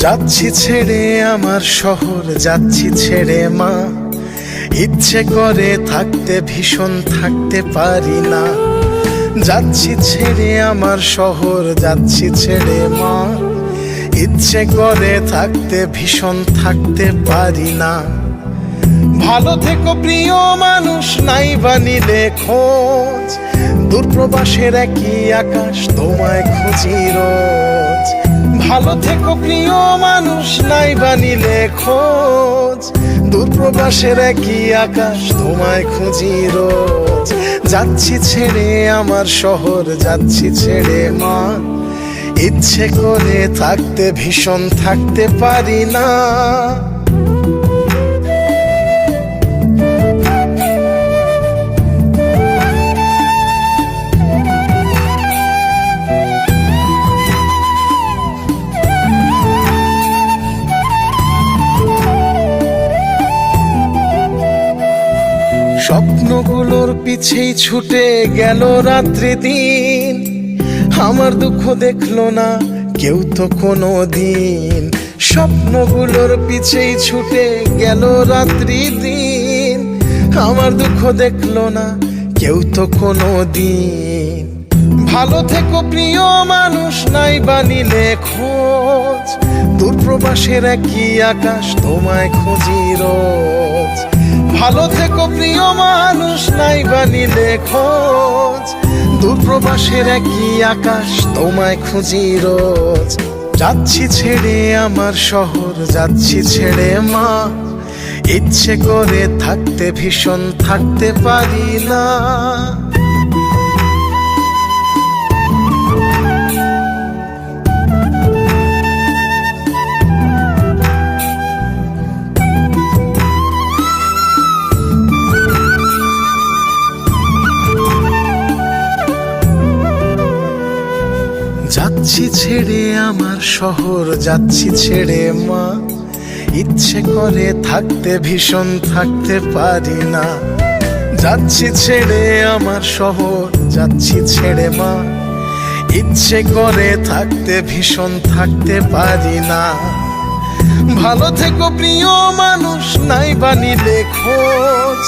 যাচ্ছি ছেড়ে আমার শহর, যাচ্ছি ছেড়ে মা। ইচ্ছে করে থাকতে ভীষণ থাকতে পারি না। যাচ্ছি ছেড়ে আমার শহর, যাচ্ছি ছেড়ে মা। ইচ্ছে করে থাকতে ভীষণ থাকতে পারি না। ভালো থেকো প্রিয় মানুষ, নাই বানিলে খোঁজ। দূরপ্রবাসের একই আকাশ, তোমায় খুঁজি রোজ। ভালো থেকো প্রিয় মানুষ, নাই বানিলে খোঁজ। দূরপ্রবাসের একই আকাশ, তোমায় খুঁজি রোজ। যাচ্ছি ছেড়ে আমার শহর, যাচ্ছি ছেড়ে মা। ইচ্ছে করে থাকতে ভীষণ থাকতে পারি না। স্বপ্নগুলোর পিছেই ছুটে গেল রাত্রি দিন। আমার দুঃখ দেখলো না কেউ তো কোনো দিন। স্বপ্নগুলোর পিছেই ছুটে গেল রাত্রি দিন। আমার দুঃখ দেখলো না কেউ তো কোনো দিন। ভালো থেকো প্রিয় মানুষ, নাই বানিলে খোঁজ। দূরপ্রবাসের একই আকাশ, তোমায় খুঁজি রোজ। ভালো থেকো প্রিয় মানুষ, নাই বানিলে খোঁজ। দূরপ্রবাসের একই আকাশ, তোমায় খুঁজি রোজ। যাচ্ছি ছেড়ে আমার শহর, যাচ্ছি ছেড়ে মা। ইচ্ছে করে থাকতে ভীষণ থাকতে পারি না। যাচ্ছি ছেড়ে আমার শহর, যাচ্ছি ছেড়ে মা। ইচ্ছে করে থাকতে ভীষণ থাকতে পারি না। যাচ্ছি ছেড়ে আমার শহর, যাচ্ছি ছেড়ে মা। ইচ্ছে করে থাকতে ভীষণ থাকতে পারি না। ভালো থেকো প্রিয় মানুষ, নাই বানিলে খোঁজ।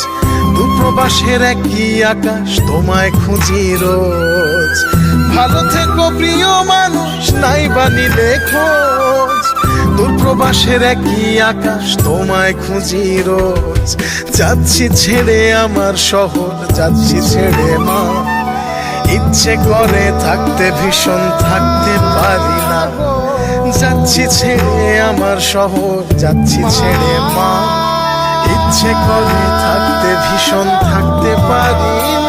দূরপ্রবাসের একই আকাশ, তোমায় খুঁজি রোজ। ভালো থেকো প্রিয় মানুষ, নাই বানিলে খোঁজ। দূরপ্রবাসের একই আকাশ, তোমায় খুঁজি রোজ। যাচ্ছি ছেড়ে আমার শহর, যাচ্ছি ছেড়ে মা। ইচ্ছে করে থাকতে ভীষণ থাকতে পারি না। যাচ্ছি ছেড়ে আমার শহর, যাচ্ছি ছেড়ে মা। ইচ্ছে করে থাকতে ভীষণ থাকতে পারি না।